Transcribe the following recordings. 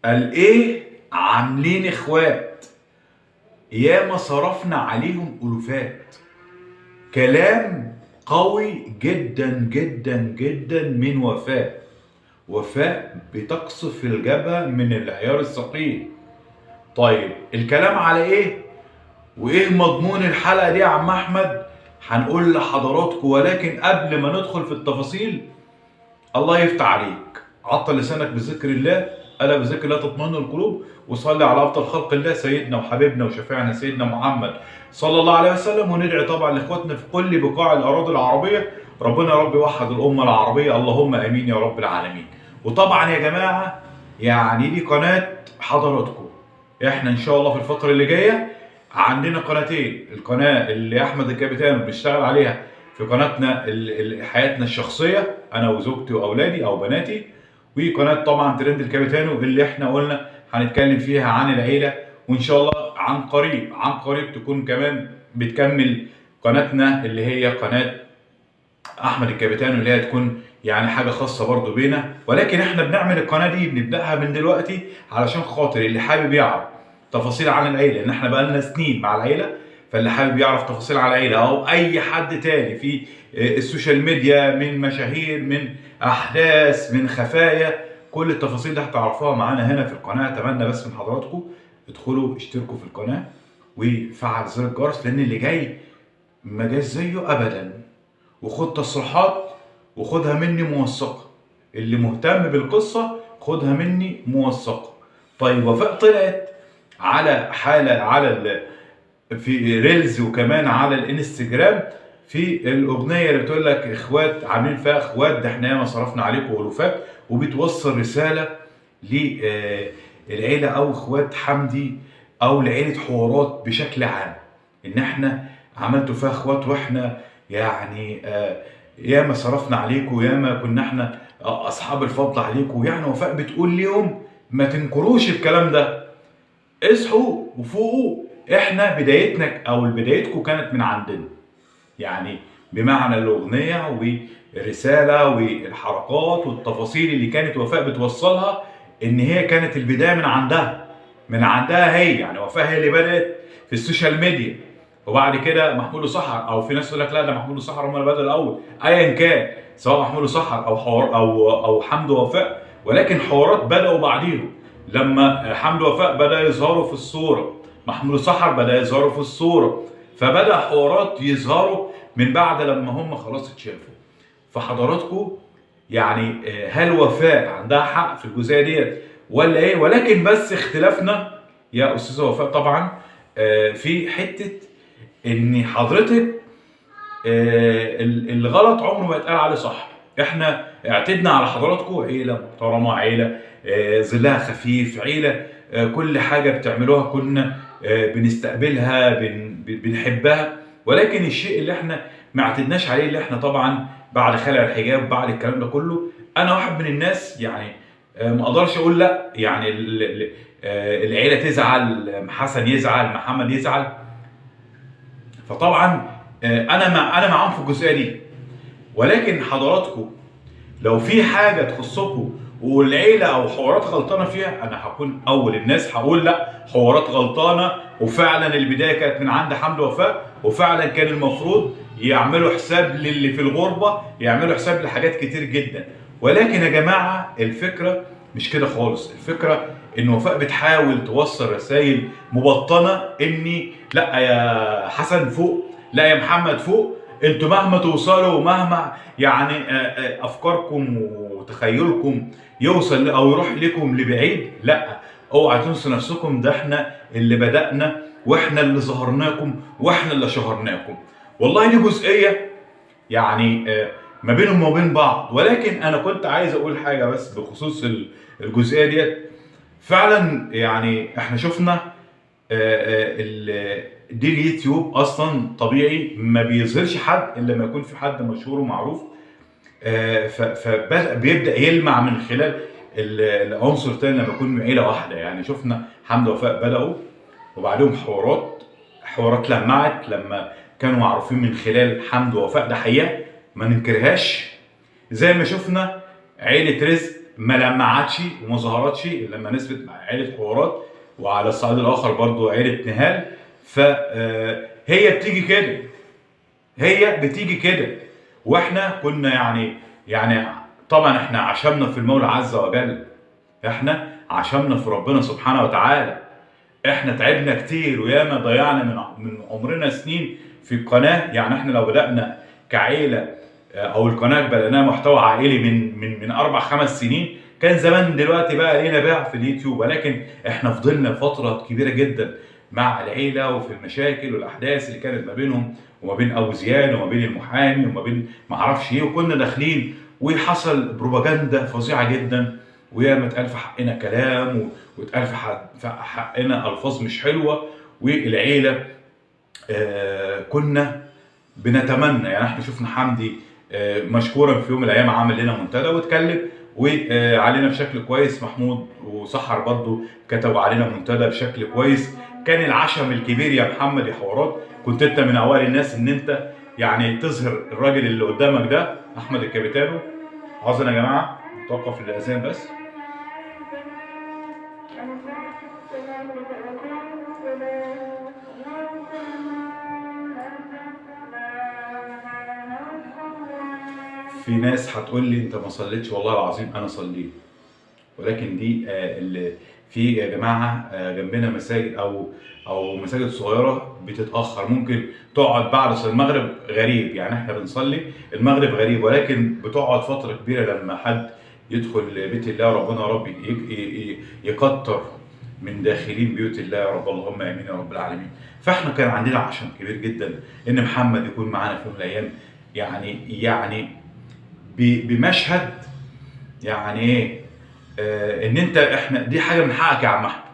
قال ايه؟ عاملين اخوات ياما صرفنا عليهم الوفات. كلام قوي جدا جدا جدا من وفاء. وفاء بتقصف الجبهة من العيار الثقيل. طيب الكلام على ايه؟ وايه مضمون الحلقة دي يا عم احمد؟ هنقول لحضراتكم، ولكن قبل ما ندخل في التفاصيل، الله يفتح عليك، عطل لسانك بذكر الله، الا بذكر الله تطمئن القلوب، وصلي على افضل خلق الله سيدنا وحبيبنا وشفيعنا سيدنا محمد صلى الله عليه وسلم. وندعي طبعا لاخواتنا في كل بقاع الاراضي العربيه، ربنا يا رب يوحد الامه العربيه، اللهم امين يا رب العالمين. وطبعا يا جماعه يعني دي قناه حضراتكم، احنا ان شاء الله في الفتره اللي جايه عندنا قناتين. القناه اللي احمد الكابيتان بيشتغل عليها في قناتنا حياتنا الشخصيه انا وزوجتي واولادي او بناتي، وقناه طبعا ترند الكابيتانو اللي احنا قلنا هنتكلم فيها عن العيله، وان شاء الله عن قريب تكون كمان بتكمل قناتنا اللي هي قناه احمد الكابيتانو، اللي هي تكون يعني حاجه خاصه برضو بينا. ولكن احنا بنعمل القناه دي بنبداها من دلوقتي علشان خاطر اللي حابب يعرف تفاصيل عن العيله، ان احنا بقالنا سنين مع العيله، فاللي حابب يعرف تفاصيل عن العيله او اي حد تاني في السوشيال ميديا، من مشاهير، من احداث، من خفايا، كل التفاصيل دي هتعرفوها معانا هنا في القناه. اتمنى بس من حضراتكم ادخلوا اشتركوا في القناه وفعل زر الجرس، لان اللي جاي ما جاش زيه ابدا. وخد تصريحات وخدها مني موثقه، اللي مهتم بالقصه خدها مني موثقه. طيب وفاء طلعت على حاله في ريلز وكمان على الانستجرام في الاغنيه اللي بتقول لك اخوات عاملين فيها اخوات، ده احنا ياما صرفنا عليكم الوفات، وبتوصل رساله للعيله او اخوات حمدي او لعيله حوارات بشكل عام، ان احنا عملتوا فيها اخوات واحنا يعني ياما صرفنا عليكم، ياما كنا احنا اصحاب الفضل عليكم. يعني وفاء بتقول ليهم ما تنكروش الكلام ده، اصحوا وفوقوا، احنا بدايتنا او بدايتكم كانت من عندنا. يعني بمعنى الاغنيه والرساله والحركات والتفاصيل اللي كانت وفاء بتوصلها، ان هي كانت البدايه من عندها هي. يعني وفاء هي اللي بدات في السوشيال ميديا، وبعد كده محمود صحر، او في ناس تقول لك لا ده محمود صحر هم اللي بدأوا الاول. ايا كان، سواء محمود صحر او حوار او حمد وفاء، ولكن حوارات بدأوا بعديهم. لما حمد وفاء بدأ يظهروا في الصوره، محمود صحر بدأ يظهروا في الصوره، فبدأ حوارات يظهروا من بعد لما هم خلاص اتشافوا. فحضراتكم يعني هل وفاء عندها حق في الجزئيه ديت ولا ايه؟ ولكن بس اختلافنا يا استاذه وفاء طبعا في حته ان حضرتك الغلط عمره ما يتقال عليه صح. احنا اعتدنا على حضراتكم عيله محترمه، عيله ظلها خفيف، عيله كل حاجه بتعملوها كنا بنستقبلها، بنحبها. ولكن الشيء اللي احنا ما اعتدناش عليه، اللي احنا طبعا بعد خلع الحجاب بعد الكلام ده كله، انا واحد من الناس يعني ما اقدرش اقول لا. يعني العيله تزعل، حسن يزعل، محمد يزعل، فطبعا انا معاهم في الجزئيه دي. ولكن حضراتكم لو في حاجه تخصكم والعيله او حوارات غلطانه فيها، انا هكون اول الناس هقول لا، حوارات غلطانه، وفعلا البدايه كانت من عند حمد وفاء، وفعلا كان المفروض يعملوا حساب للي في الغربه، يعملوا حساب لحاجات كتير جدا. ولكن يا جماعه الفكره مش كده خالص. الفكره ان وفاء بتحاول توصل رسائل مبطنه، اني لا يا حسن فوق، لا يا محمد فوق، انتوا مهما توصلوا، مهما يعني افكاركم وتخيلكم يوصل او يروح لكم لبعيد، لا اوعى تنسوا نفسكم، ده احنا اللي بدأنا واحنا اللي ظهرناكم واحنا اللي شهرناكم. والله دي جزئيه يعني ما بينهم وما بين بعض. ولكن انا كنت عايز اقول حاجه بس بخصوص الجزئيه ديت. فعلا يعني احنا شفنا دي اليوتيوب اصلا طبيعي ما بيظهرش حد الا لما يكون في حد مشهور ومعروف، فبيبدا يلمع من خلال العنصر تاني لما يكون من عيله واحده. يعني شفنا حمد وفاء بداوا، وبعدهم حوارات لمعت لما كانوا معروفين من خلال حمد ووفاء، ده حقيقه ما ننكرهاش. زي ما شفنا عيله رزق ما لمعتش وما ظهرتش الا لما نسبت مع عيله حوارات، وعلى الصعيد الاخر برضو عيله نهال. فهي بتيجي كده، هي بتيجي كده. واحنا كنا يعني طبعا احنا عشمنا في المولى عز وجل، احنا عشمنا في ربنا سبحانه وتعالى. احنا تعبنا كتير وياما ضيعنا من عمرنا سنين في القناه. يعني احنا لو بدانا كعيله او القناه بدأناها محتوى عائلي من 4 5 سنين، كان زمان دلوقتي بقى لينا باع في اليوتيوب. ولكن احنا فضلنا فتره كبيره جدا مع العيله وفي المشاكل والاحداث اللي كانت ما بينهم وما بين ابو زياد وما بين المحامي وما بين ما اعرفش ايه، وكنا داخلين وحصل بروباجندا فظيعه جدا، وياما اتقال في حقنا كلام واتقال في حقنا الفاظ مش حلوه. والعيله كنا بنتمنى، يعني احنا شفنا حمدي مشكورا في يوم من الايام عمل لنا منتدى واتكلم وعلينا بشكل كويس، محمود وسحر برضو كتبوا علينا منتدى بشكل كويس. كان العشم الكبير يا محمد يا حوارات، كنت انت من اوائل الناس ان انت يعني تظهر الراجل اللي قدامك ده احمد الكابيتانو. عاوزين يا جماعه نتوقف الاذان بس. في ناس هتقول لي انت ما صليتش، والله العظيم انا صليت، ولكن دي اللي في يا جماعه جنبنا مساجد او مساجد صغيره بتتاخر، ممكن تقعد بعد صلاه المغرب غريب. يعني احنا بنصلي المغرب غريب، ولكن بتقعد فتره كبيره لما حد يدخل بيت الله. ربنا يا رب يكتر من داخلين بيوت الله يا رب، اللهم امين يا رب العالمين. فاحنا كان عندنا عشم كبير جدا ان محمد يكون معانا في يوم من الايام، يعني بمشهد يعني ايه ان انت احنا دي حاجه من حقك يا عم احمد،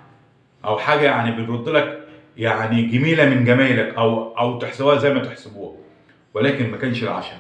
او حاجه يعني بنرد لك يعني جميله من جمايلك او تحسبوها زي ما تحسبوها. ولكن ما كانش العشم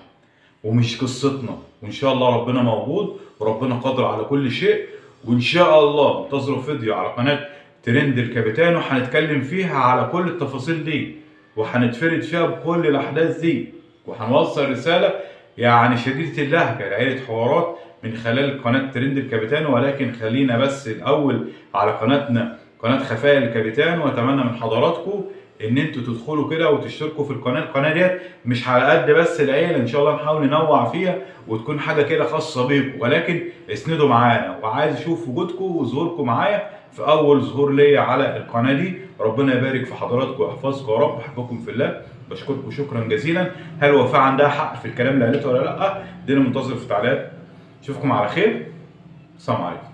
ومش قصتنا، وان شاء الله ربنا موجود وربنا قادر على كل شيء. وان شاء الله انتظروا فيديو على قناه ترند الكابيتانو هنتكلم فيها على كل التفاصيل دي، وهنتفرد فيها بكل الاحداث دي، وهنوصل رساله يعني شديده اللهجه لعيله حوارات من خلال قناه ترند الكابيتانو. ولكن خلينا بس الاول على قناتنا قناه خفايا الكابيتانو، واتمنى من حضراتكم ان انتوا تدخلوا كده وتشتركوا في القناه ديت. مش على قد بس العيله، ان شاء الله نحاول ننوع فيها وتكون حاجه كده خاصه بيكم، ولكن اسندوا معانا. وعايز اشوف وجودكم وظهوركم معايا في اول ظهور ليا على القناه دي. ربنا يبارك في حضراتكم ويحفظكم يا رب، احبكم في الله، بشكركم شكرا جزيلا. هل وفاء عندها حق في الكلام اللي قالته ولا لا؟ دينا منتظر في التعليقات. اشوفكم على خير، السلام عليكم.